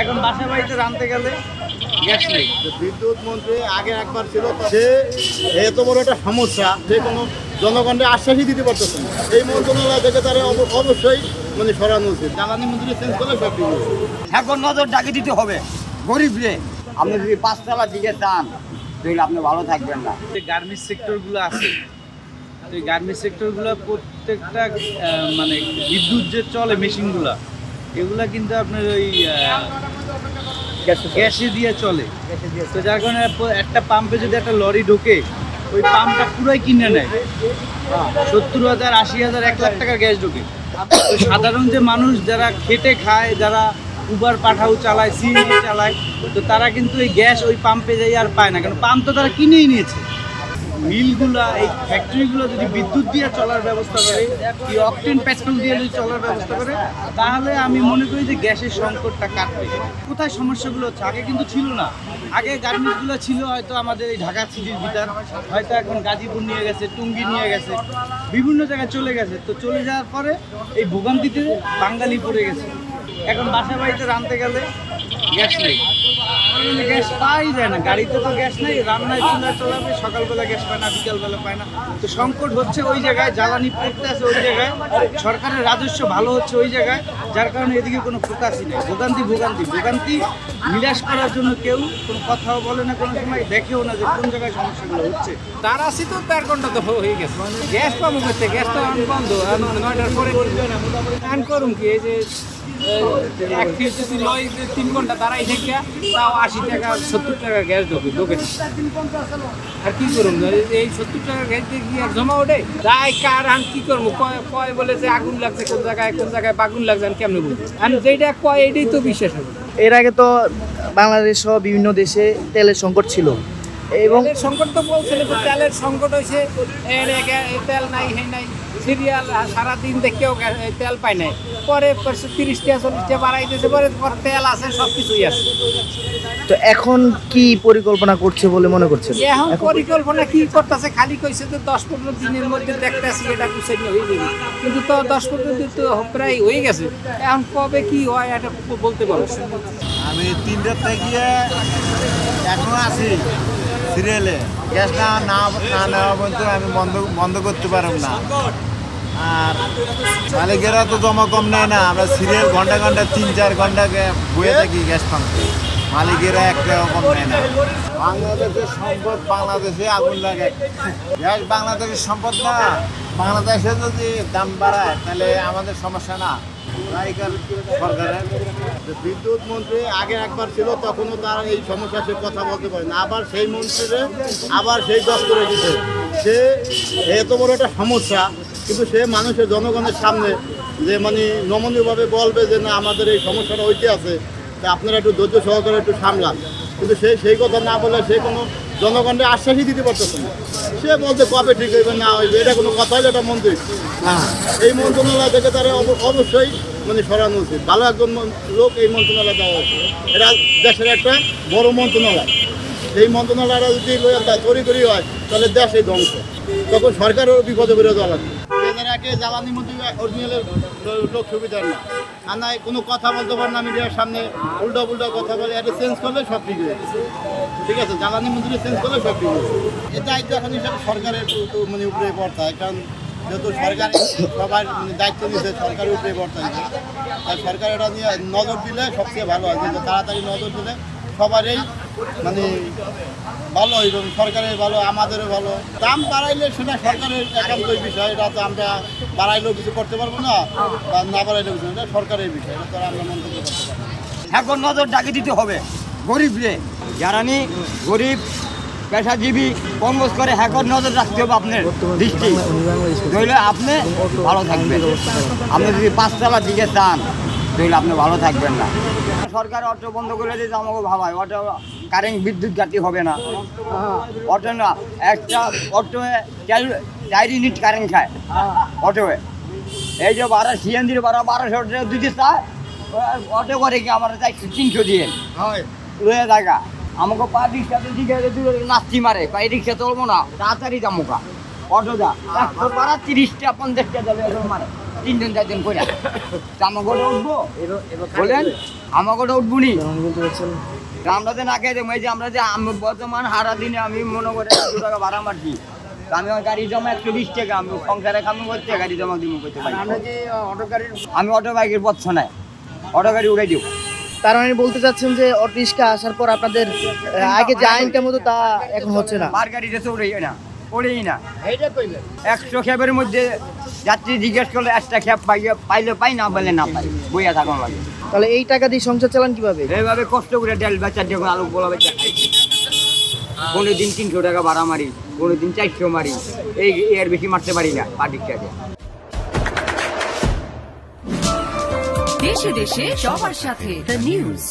এখন বাসা বাড়িতে রাঁধতে গেলে গ্যাস নেই। বিদ্যুৎ মন্ত্রী আগে একবার ছিল, সে এত বড় একটা সমস্যা, যে কোনো জনগণের আশ্বাসই দিতে পারতেছে না। এই মন্ত্রণালয় থেকে তারা অবশ্যই সরানো উচিত। জ্বালানি মন্ত্রী চেঞ্জ করলে সব ঠিক হবে। এখন নজর ডাকে দিতে হবে গরিবরে। আপনি যদি পাঁচতলার দিকে চান তাহলে আপনি ভালো থাকবেন না। যে গার্মেন্টস সেক্টরগুলো আছে, তো এই গার্মেন্টস সেক্টরগুলো প্রত্যেকটা মানে বিদ্যুৎ যে চলে মেশিনগুলো, এগুলা কিন্তু আপনার ওই গ্যাসে দিয়ে চলে। তো যার কারণে একটা পাম্পে যদি একটা লরি ঢোকে, ওই পাম্পটা পুরাই কিনে নেয় 70,000, 80,000, 1 লাখ টাকার গ্যাস ঢোকে। তো সাধারণ যে মানুষ যারা খেটে খায়, যারা উবার পাঠাও চালায়, সিএনজি চালায়, তো তারা কিন্তু এই গ্যাস ওই পাম্পে যাই আর পায় না, কারণ পাম্প তো তারা কিনেই নিয়েছে। মিলগুলা, এই ফ্যাক্টরিগুলো যদি বিদ্যুৎ দিয়ে চলার ব্যবস্থা করে, কি অকটেন পেট্রোল দিয়ে যদি চলার ব্যবস্থা করে, তাহলে আমি মনে করি যে গ্যাসের সংকটটা কাটবে। কোথায় সমস্যাগুলো হচ্ছে? আগে কিন্তু ছিল না। আগে গার্মেন্টসগুলো ছিল হয়তো আমাদের এই ঢাকা সিটির ভিতর, হয়তো এখন গাজীপুর নিয়ে গেছে, টুঙ্গি নিয়ে গেছে, বিভিন্ন জায়গায় চলে গেছে। তো চলে যাওয়ার পরে এই ভোগান্তিতে বাঙালি পড়ে গেছে। এখন বাসা বাড়িতে রাঁধতে গেলে গ্যাস নেই, গ্যাস পাই যায় না। গাড়িতে তো গ্যাস নেই, রান্নায় চুলা চলাবে, সকালবেলা গ্যাস পায় না, বিকালবেলা পায় না। তো সংকট হচ্ছে ওই জায়গায়, জ্বালানি পড়তে আছে ওই জায়গায়, সরকারের রাজস্ব ভালো হচ্ছে ওই জায়গায়, যার কারণে এদিকে কোনো ফোকাসই নেই। ভোগান্তি নিরাশ করার জন্য কেউ কোনো কথাও বলে না, কোনো সময় দেখেও না যে কোন জায়গায় সমস্যাগুলো হচ্ছে। তার আসি তো 4 ঘন্টা তো হয়ে গেছে, গ্যাস পাবো করতে, গ্যাস তো বন্ধ 9টার পরে অন করুন কি। এই যে এক ফিট যদি লয় 3 ঘন্টা দাঁড়াই থেকে, তাও 80 টাকা 70 টাকা গ্যাস ঢোকে। আর কি করুন, এই 70 টাকা গ্যাস দিয়ে কি আর জমা ওঠে? যাই কার আন কি করবো, কয় বলে যে আগুন লাগছে কোন জায়গায় আগুন লাগছে, আমি কেমন বুঝবো? আমি যেটা কয় এটাই তো বিশ্বাস হবে। এর আগে তো বাংলাদেশ সহ বিভিন্ন দেশে তেলের সংকট ছিল, এবং তেলের সংকট তো বলছিল যে তেলের সংকট হয়েছে, তেল নাই হে নাই, সিরিয়াল সারাদিন দেখেও তেল পায় নাই। পরে 30টা 40টা বাড়াই দিয়েছে, পরে তেল আছে, সব কিছুই আছে। তো এখন কি পরিকল্পনা করছে বলে মনে করছেন? এখন পরিকল্পনা কি করতেছে, খালি কইছে তো 10-15 দিনের মধ্যে দেখতেছি এটা গুছাই হয়ে যাবে, কিন্তু তো 10-15 দিন তো প্রায় হয়ে গেছে। এখন কবে কি হয় এটা বলতে পারবো। আমি 3টার গিয়ে এখনো আছি সিরিয়ালে। গ্যাস না নেওয়া পর্যন্ত আমি বন্ধ করতে পারব না। আর মালিকেরা তো জমা কম নেয় না, আমরা সিরিয়াল ঘন্টা 3-4 ঘন্টা বয়ে থাকি গ্যাস পাম্পে। মালিকেরা 1 টাকা কম নেয় না। বাংলাদেশের সম্পদ বাংলাদেশে আগুন লাগে। গ্যাস বাংলাদেশের সম্পদ না, বাংলাদেশে যদি দাম বাড়ায় তাহলে আমাদের সমস্যা না। সরকারের বিদ্যুৎ মন্ত্রী আগে একবার ছিল, তখনও তার এই সমস্যা সে কথা বলতে পারে না। আবার সেই মন্ত্রীরে আবার সেই দপ্তরে দিতে, সে এত বড় একটা সমস্যা, কিন্তু সে মানুষের জনগণের সামনে যে নমনীয়ভাবে বলবে যে না আমাদের এই সমস্যাটা হইতে আছে, তা আপনারা একটু ধৈর্য সহকারে একটু সামলান, কিন্তু সেই কথা না বলে সে কোনো জনগণের আশ্বাসই দিতে পারতেছে না। সে বলতে কবে ঠিক হইবে না হইবে, এটা কোনো কথা হইলে এটা মন্ত্রী হ্যাঁ, এই মন্ত্রণালয় থেকে তারা অবশ্যই সরানো উচিত। ভালো একজন লোক এই মন্ত্রণালয় দেওয়া উচিত। এটা দেশের একটা বড় মন্ত্রণালয়। এই মন্ত্রণালয়টা যদি তৈরি হয় তাহলে দেশে ধ্বংস, তখন সরকারেরও বিপদে বেরো দেওয়া লাগবে। এদের আগে জ্বালানি মন্ত্রী অরিজিনালের লোক সুবিধার না, আর নাই কোনো কথা বলতে পারে না মিডিয়ার সামনে, উল্টো কথা বলে। এটা চেঞ্জ করলে সব ঠিক হয়ে যাবে। ঠিক আছে, জ্বালানি মন্ত্রী চেঞ্জ করলে সব ঠিক হয়ে যাবে। এই দায়িত্ব এখন হিসাবে সরকারের উপরে বর্তায়, কারণ যেহেতু সরকার সবার দায়িত্ব নিচ্ছে, সরকারের উপরে বর্তায়। তাই সরকার এটা নিয়ে নজর দিলে সবচেয়ে ভালো হয়, কিন্তু তাড়াতাড়ি নজর দিলে সবারই ভালো এবং সরকারের ভালো, আমাদেরও ভালো। দাম বাড়াইলে সেটা সরকারের একান্তই বিষয়, এটা তো আমরা বাড়াইলেও কিছু করতে পারবো না, বা না বাড়াইলেও কিছু, এটা সরকারের বিষয়, এটা তো আমরা মন্তব্য করতে পারবো না। এখন নজর ডাকে দিতে হবে গরিবরে। যারা গরিব পেশাজীবী কর্মজ করে, এখন নজর রাখতে হবে আপনার দৃষ্টি, তাহলে আপনি ভালো থাকবেন। আপনি যদি পাঁচতলার দিকে চান তাহলে আপনি ভালো থাকবেন না। সরকার অটো বন্ধ করে দিতে আমাকে ভাবায়, অটো কারেন্ট বিদ্যুৎ ঘাটতি হবে না। অটো না, একটা অটোয়ে 4 ইউনিট কারেন্ট খায় অটোয়ে। এই যে ভাড়া সিএনজির ভাড়া 1200 টাকা দিতে চায়, অটো করে কি আমার 300 দিয়ে লয়ে জায়গা আমাকে পা রিক্সাতে দিকে নাস্তি মারে, পাই রিক্সা চলবো না, তাড়াতাড়ি যাবো অটো যা 100 ভাড়া 30টা 50টা যাবে মারে। 3 জন 4 জন করে আমাকে উঠবো বলেন আমাকে উঠবো নি আমরা যে না খেয়ে দেবো এই যে আমরা যে বর্তমান হারা দিনে আমি মনে করে 2 টাকা ভাড়া মারছি তা আমি ওই গাড়ি জমা 120 টাকা আমি সংসারে কাম করতে গাড়ি জমা দিব করতে পারি আমি অটো বাইকের পথ নাই অটো গাড়ি উড়াই দিব। তার মানে বলতে চাচ্ছেন যে অটো রিক্সা আসার পর আপনাদের আগে যে আইনটা মতো তা এখন হচ্ছে না। মার গাড়ি যেতে উড়েই না 100 খ্যাপের মধ্যে যাত্রী জিজ্ঞেস করলে 1টা খ্যাপ পাইলে পাই না পাইলে না পাই বইয়া থাকুন লাগে। তাহলে এই টাকা দিয়ে সংসার চালান কিভাবে? এইভাবে কষ্ট করে ডাল বাচ্চা যখন আলু পোলা বাচ্চা খাই কোনো দিন 300 টাকা ভাড়া মারি কোনো দিন 400 মারি এই এর বেশি মারতে পারি না পাটিকাতে। দেশে দেশে সবার সাথে দ্য নিউজ।